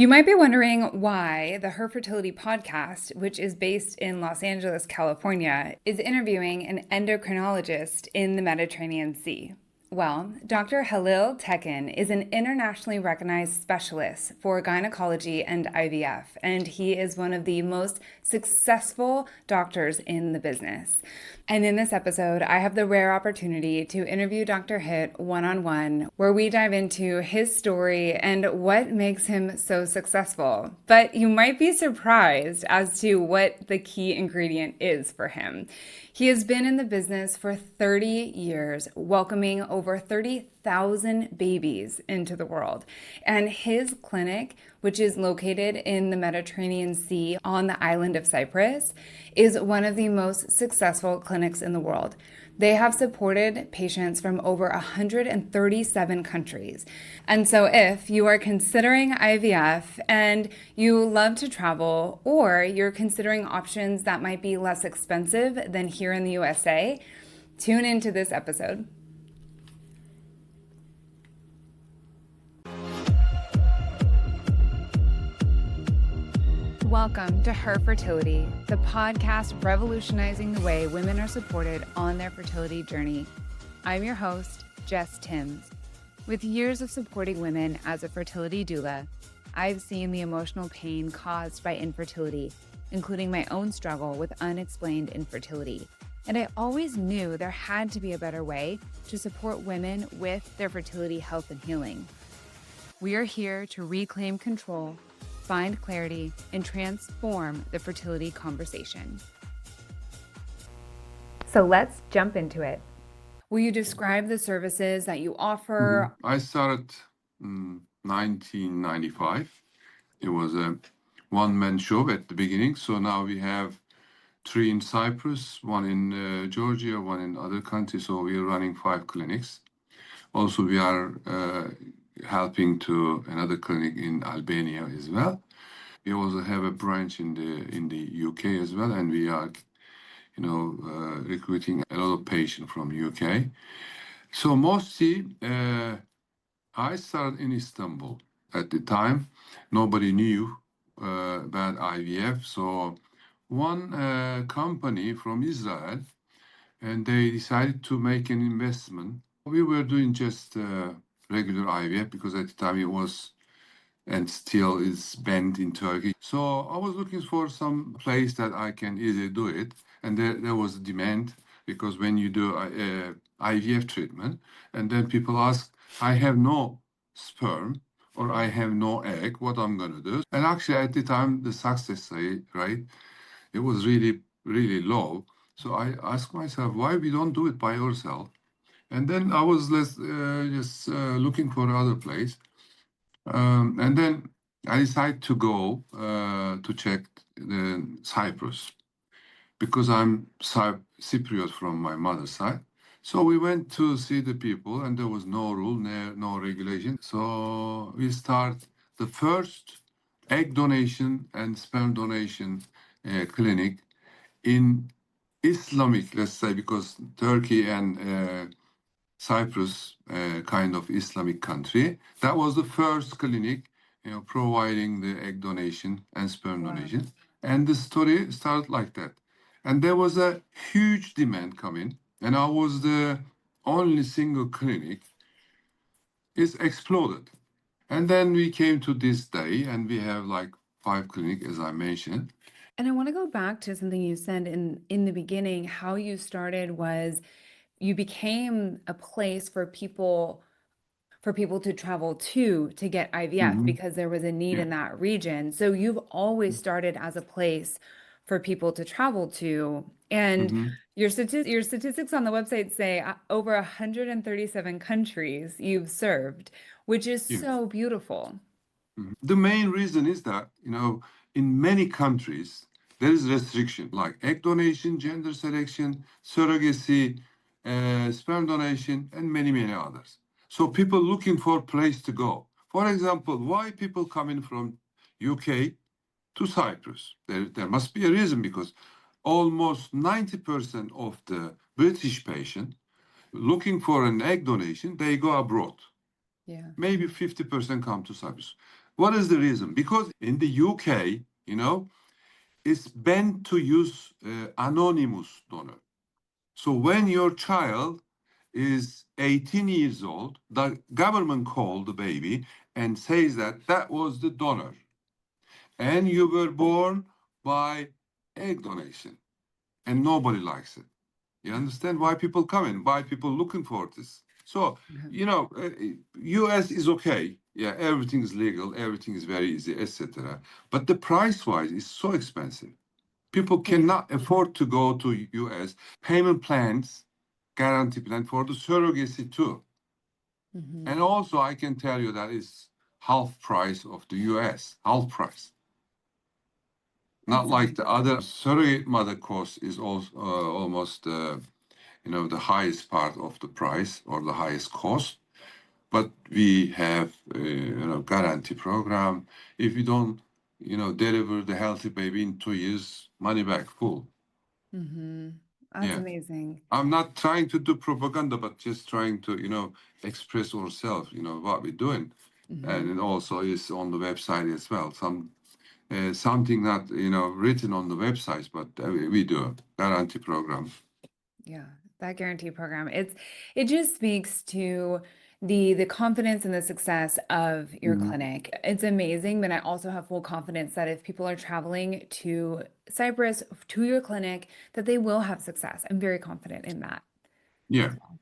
You might be wondering why the Her Fertility podcast, which is based in Los Angeles, California, is interviewing an endocrinologist in the Mediterranean Sea. Well, Dr. Halil Tekin is an internationally recognized specialist for gynecology and IVF, and he is one of the most successful doctors in the business. And in this episode, I have the rare opportunity to interview Dr. Hit one-on-one, where we dive into his story and what makes him so successful. But you might be surprised as to what the key ingredient is for him. He has been in the business for 30 years, welcoming over 30,000 babies into the world. And his clinic, which is located in the Mediterranean Sea on the island of Cyprus, is one of the most successful clinics in the world. They have supported patients from over 137 countries. And so if you are considering IVF and you love to travel, or you're considering options that might be less expensive than here in the USA, tune into this episode. Welcome to Her Fertility, the podcast revolutionizing the way women are supported on their fertility journey. I'm your host, Jess Tims. With years of supporting women as a fertility doula, I've seen the emotional pain caused by infertility, including my own struggle with unexplained infertility. And I always knew there had to be a better way to support women with their fertility health and healing. We are here to reclaim control, find clarity, and transform the fertility conversation. So let's jump into it. Will you describe the services that you offer? I started in 1995. It was a one-man show at the beginning. So now we have 3 in Cyprus, 1 in Georgia, 1 in other countries. So we are running 5 clinics. Also, we are helping to another clinic in Albania as well. We also have a branch in the UK as well, and we are, recruiting a lot of patients from UK. So mostly, I started in Istanbul. At the time, nobody knew about IVF. So one company from Israel, and they decided to make an investment. We were doing just regular IVF because at the time it was and still is banned in Turkey. So I was looking for some place that I can easily do it. And there was demand because when you do IVF treatment, and then people ask, I have no sperm or I have no egg, what I'm going to do? And actually at the time, the success rate, right, it was really, really low. So I asked myself, why we don't do it by ourselves? And then I was just looking for another place. And then I decided to go to check the Cyprus because I'm Cypriot from my mother's side. So we went to see the people, and there was no rule, no regulation. So we start the first egg donation and sperm donation clinic in Islamic, let's say, because Turkey and Cyprus, kind of Islamic country. That was the first clinic, providing the egg donation and sperm donation. And the story started like that. And there was a huge demand coming, and I was the only single clinic. It's exploded. And then we came to this day, and we have like 5 clinics, as I mentioned. And I want to go back to something you said in the beginning. How you started was you became a place for people to travel to get IVF because there was a need in that region. So you've always started as a place for people to travel to. And your statistics on the website say over 137 countries you've served, which is so beautiful. The main reason is that, in many countries, there is restriction like egg donation, gender selection, surrogacy, sperm donation, and many, many others. So people looking for a place to go. For example, why people coming from UK to Cyprus? There must be a reason because almost 90% of the British patient looking for an egg donation, they go abroad. Yeah. Maybe 50% come to Cyprus. What is the reason? Because in the UK, it's banned to use anonymous donor. So when your child is 18 years old, the government called the baby and says that that was the donor, and you were born by egg donation, and nobody likes it. You understand why people come in, why people looking for this. So, Yeah. US is okay. Yeah, everything is legal, everything is very easy, etc. But the price-wise is so expensive. People Yeah. cannot afford to go to US. Payment plans, guarantee plan for the surrogacy too. Hmm. And also, I can tell you that is half price of the US, half price. Not That's like the amazing. other surrogate mother cost is also almost the highest part of the price or the highest cost. But we have guarantee program. If you don't deliver the healthy baby in 2 years, money back full. Hmm. That's Yeah. amazing. I'm not trying to do propaganda, but just trying to express ourselves, what we're doing. Hmm. And it also is on the website as well. Something not written on the websites, but we do guarantee program. Yeah, that guarantee program. It just speaks to the confidence and the success of your Mhm. clinic. It's amazing, but I also have full confidence that if people are traveling to Cyprus to your clinic, that they will have success. I'm very confident in that Yeah. as well.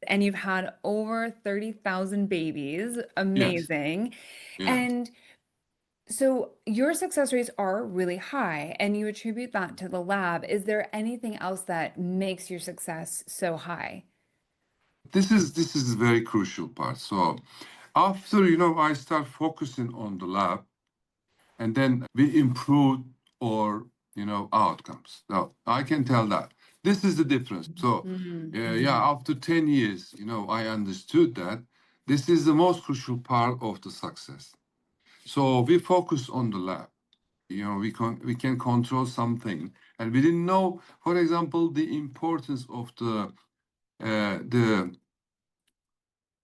And you've had over 30,000 babies. Yes. Amazing. Yeah. And so your success rates are really high, and you attribute that to the lab. Is there anything else that makes your success so high? This is a very crucial part. So after I start focusing on the lab, and then we improve our outcomes. Now I can tell that this is the difference. So Mhm. yeah, after 10 years, I understood that this is the most crucial part of the success. So we focus on the lab. We can control something, and we didn't know, for example, the importance of the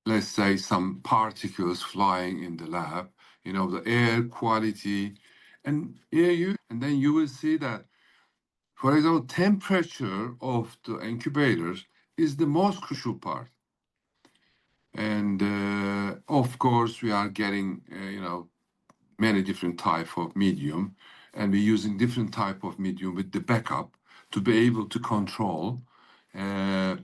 let's say some particles flying in the lab, the air quality, and then you will see that, for example, temperature of the incubators is the most crucial part. And of course, we are getting, many different type of medium, and we're using different type of medium with the backup to be able to control uh,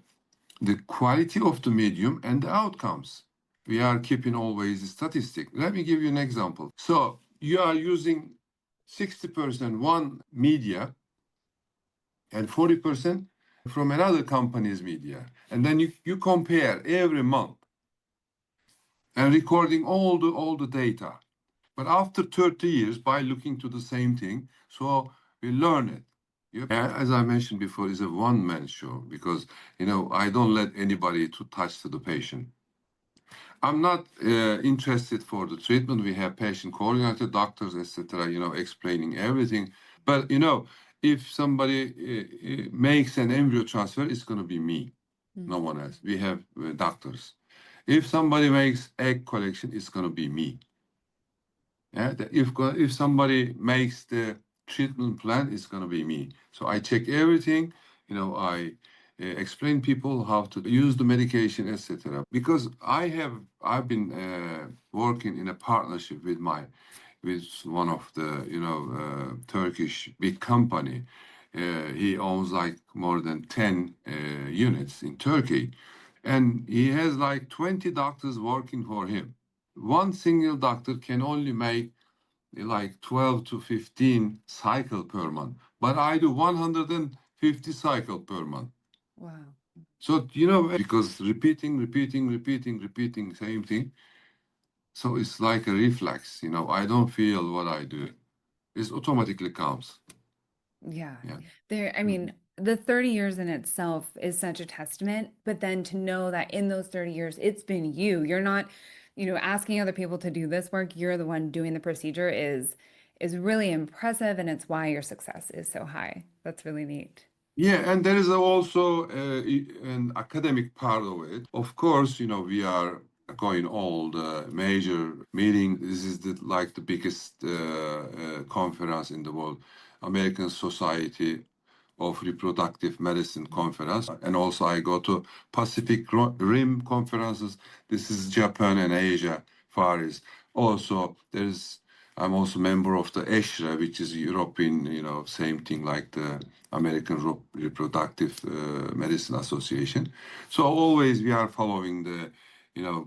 the quality of the medium and the outcomes. We are keeping always a statistic. Let me give you an example. So you are using 60% one media and 40% from another company's media. And then you compare every month and recording all the data. But after 30 years, by looking to the same thing, so we learn it. Yep. As I mentioned before, it's a one-man show because I don't let anybody to touch to the patient. I'm not interested for the treatment. We have patient coordinator, doctors, etc. Explaining everything. But if somebody makes an embryo transfer, it's going to be me, no one else. We have doctors. If somebody makes egg collection, it's going to be me. Yeah, if somebody makes the treatment plan, it's gonna be me. So I check everything. I explain people how to use the medication, etc. Because I've been working in a partnership with one of the Turkish big company. He owns like more than 10 units in Turkey, and he has like 20 doctors working for him. One single doctor can only make like 12 to 15 cycle per month, but I do 150 cycle per month. Wow. So because repeating same thing, so it's like a reflex. I don't feel what I do, it automatically comes. Yeah. Yeah. I mean, Mhm. the 30 years in itself is such a testament, but then to know that in those 30 years, it's been you. You're not, asking other people to do this work. You're the one doing the procedure is really impressive, and it's why your success is so high. That's really neat. Yeah, and there is also an academic part of it. Of course, we are going all the major meeting. This is like the biggest conference in the world, American Society of Reproductive Medicine conference. And also I go to Pacific Rim conferences. This is Japan and Asia, Far East. Also, I'm also member of the ESHRE, which is European, same thing like the American Reproductive Medicine Association. So always we are following the,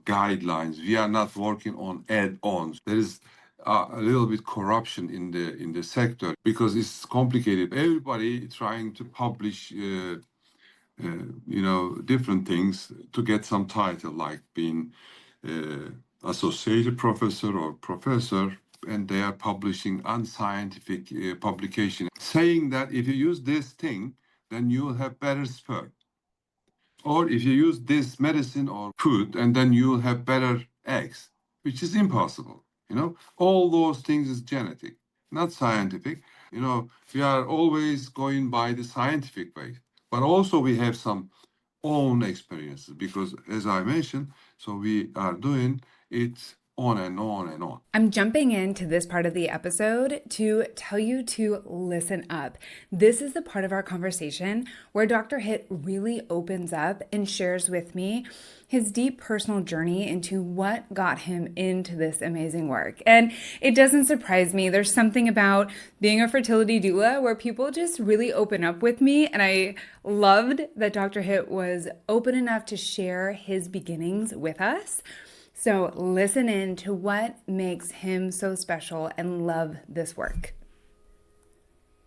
guidelines. We are not working on add-ons. There is a little bit corruption in the sector because it's complicated. Everybody trying to publish, different things to get some title, like being associated professor or professor, and they are publishing unscientific publication saying that if you use this thing, then you will have better sperm. Or if you use this medicine or food, and then you will have better eggs, which is impossible. All those things is genetic, not scientific. We are always going by the scientific way, but also we have some own experiences because, as I mentioned, so we are doing it on and on and on. I'm jumping into this part of the episode to tell you to listen up. This is the part of our conversation where Dr. Hit really opens up and shares with me his deep personal journey into what got him into this amazing work. And it doesn't surprise me. There's something about being a fertility doula where people just really open up with me. And I loved that Dr. Hit was open enough to share his beginnings with us. So listen in to what makes him so special and love this work.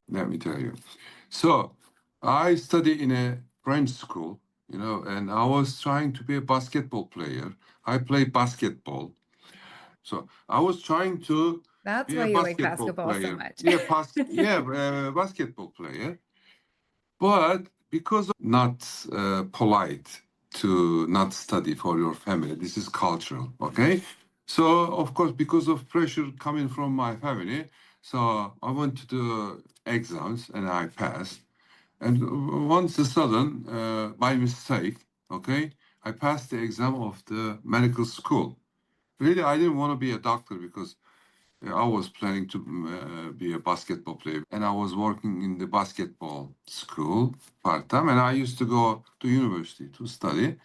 Let me tell you. So I studied in a French school, and I was trying to be a basketball player. I played basketball. So I was trying to That's be why a you like basketball basketball so player. much. Basketball player. But because of not polite to not study for your family, this is cultural, okay? So of course, because of pressure coming from my family, so I went to the exams and I passed. And once a sudden, by mistake, okay, I passed the exam of the medical school. Really, I didn't want to be a doctor because I was planning to be a basketball player, and I was working in the basketball school part-time, and I used to go to university to study.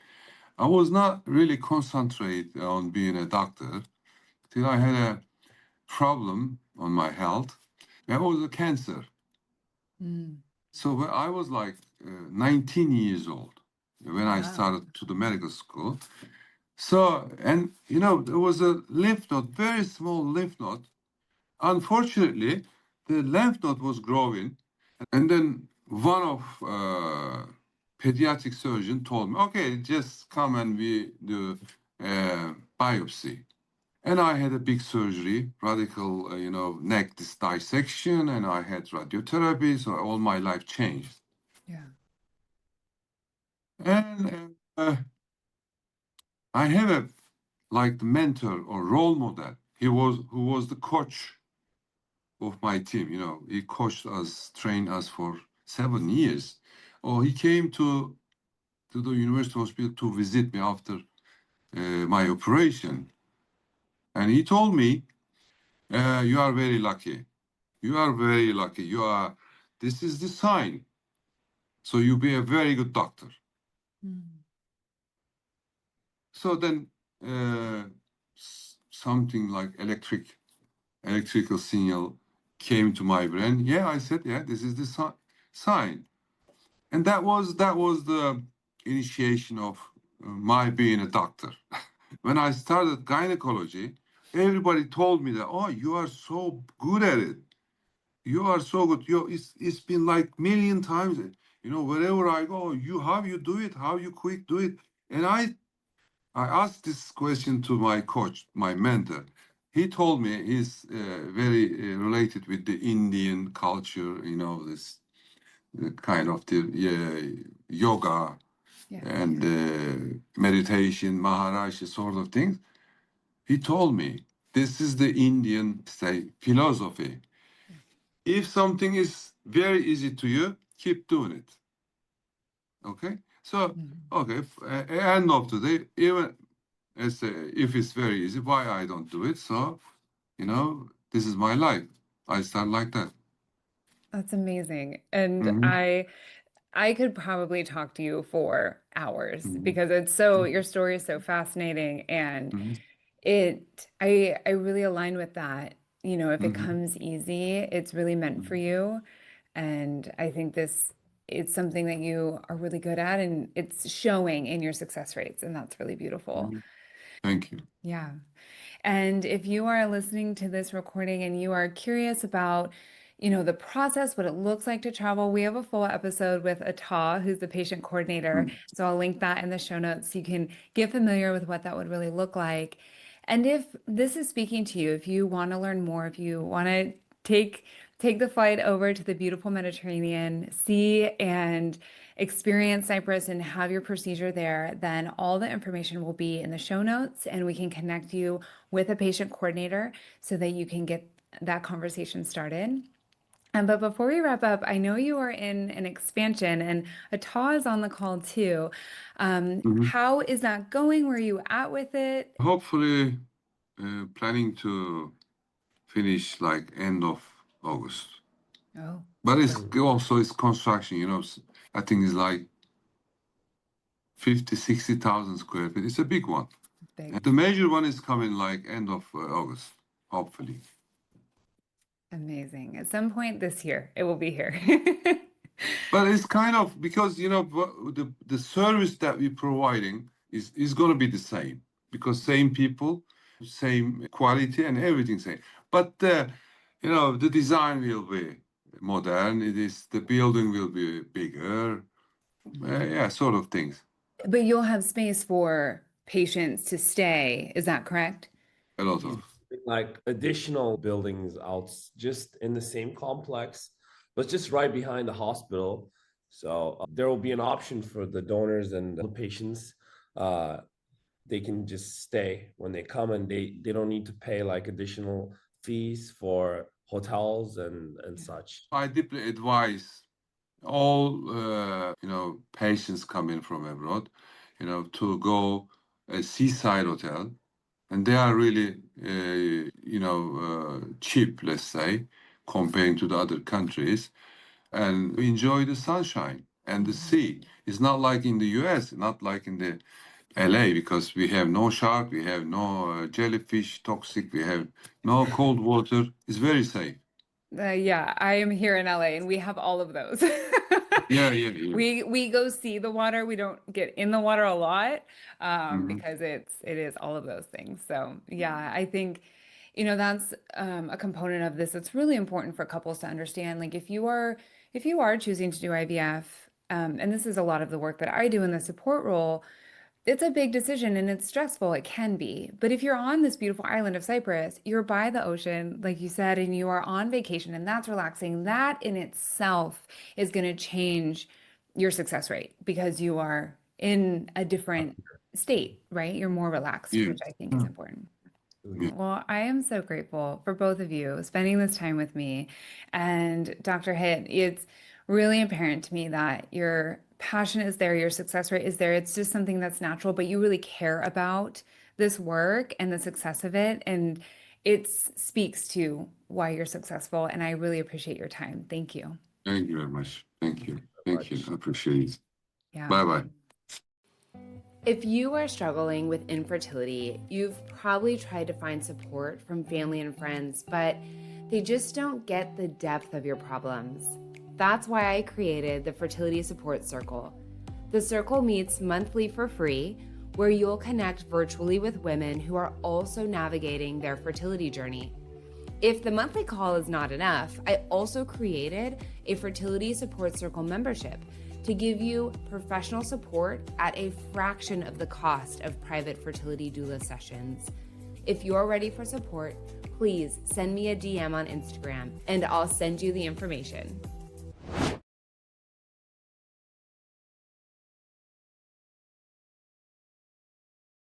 I was not really concentrate on being a doctor till I had a problem on my health. That was a cancer. So when I was like 19 years old when I started to the medical school. So, and there was a lymph node, very small lymph node. Unfortunately, the lymph node was growing, and then one of pediatric surgeon told me, "Okay, just come and we do biopsy." And I had a big surgery, radical, neck dissection, and I had radiotherapy, so all my life changed. Yeah. And I have a like mentor or role model. Who was the coach of my team. He coached us, trained us for 7 years. Oh, he came to the university hospital to visit me after my operation, and he told me, "You are very lucky. You are very lucky. This is the sign. So you be a very good doctor." So then something like electrical signal came to my brain. Yeah, I said, yeah, this is the sign. And that was the initiation of my being a doctor. When I started gynecology, everybody told me that, oh, you are so good at it. You are so good. It's been like million times. Wherever I go, how you do it, how you quick do it. And I asked this question to my coach, my mentor. He told me he's very related with the Indian culture, this kind of the yoga and meditation, Maharaja sort of things. He told me this is the Indian say philosophy. If something is very easy to you, keep doing it. Okay. So okay, end of the day, even If it's very easy, why I don't do it? So, this is my life. I start like that. That's amazing. And Hmm. I could probably talk to you for hours Hmm. because your story is so fascinating, and Hmm. I really align with that. If it Hmm. comes easy, it's really meant for you. And I think it's something that you are really good at, and it's showing in your success rates, and that's really beautiful. Hmm. Thank you. Yeah. And if you are listening to this recording and you are curious about, the process, what it looks like to travel, we have a full episode with Atah, who's the patient coordinator. Mm. So I'll link that in the show notes so you can get familiar with what that would really look like. And if this is speaking to you, if you want to learn more, if you want to take the flight over to the beautiful Mediterranean, see and experience Cyprus and have your procedure there, then all the information will be in the show notes and we can connect you with a patient coordinator so that you can get that conversation started. But before we wrap up, I know you are in an expansion and Atah is on the call too. Mhm. How is that going? Where are you at with it? Hopefully, planning to finish like end of August. Oh, But it's construction, I think it's like 50, 60,000 square feet. It's a big one. big. And the major one is coming like end of August, hopefully. Amazing. At some point this year, it will be here. But it's kind of because the service that we're providing is going to be the same because same people, same quality, and everything same. But the design will be modern. The building will be bigger. Yeah, sort of things. But you'll have space for patients to stay. Is that correct? A lot He's of. building, like additional buildings out just in the same complex, but just right behind the hospital. So there will be an option for the donors and the patients. Uh, they can just stay when they come, and they don't need to pay like additional fees for hotels and such. I deeply advise all patients coming from abroad, to go a seaside hotel, and they are really cheap, let's say, comparing to the other countries, and enjoy the sunshine and the sea. It's not like in the US, not like in the LA, because we have no shark, we have no jellyfish toxic, we have no cold water. It's very safe. Yeah, I am here in LA and we have all of those. Yeah, yeah, yeah. We go see the water. We don't get in the water a lot Hmm. because it is all of those things. So yeah, I think that's a component of this that's really important for couples to understand. Like if you are choosing to do IVF, and this is a lot of the work that I do in the support role, it's a big decision and it's stressful. It can be. But if you're on this beautiful island of Cyprus, you're by the ocean, like you said, and you are on vacation and that's relaxing. That in itself is going to change your success rate because you are in a different state, right? You're more relaxed, Yeah, which I think is important. yeah. Well, I am so grateful for both of you spending this time with me. And Dr. Hitt, it's really apparent to me that your passion is there, your success rate is there. It's just something that's natural, but you really care about this work and the success of it. And it speaks to why you're successful. And I really appreciate your time. Thank you. Thank you very much. Thank you. So Thank you. much. I appreciate it. Yeah. Bye bye. If you are struggling with infertility, you've probably tried to find support from family and friends, but they just don't get the depth of your problems. That's why I created the Fertility Support Circle. The circle meets monthly for free, where you'll connect virtually with women who are also navigating their fertility journey. If the monthly call is not enough, I also created a Fertility Support Circle membership to give you professional support at a fraction of the cost of private fertility doula sessions. If you're ready for support, please send me a DM on Instagram and I'll send you the information.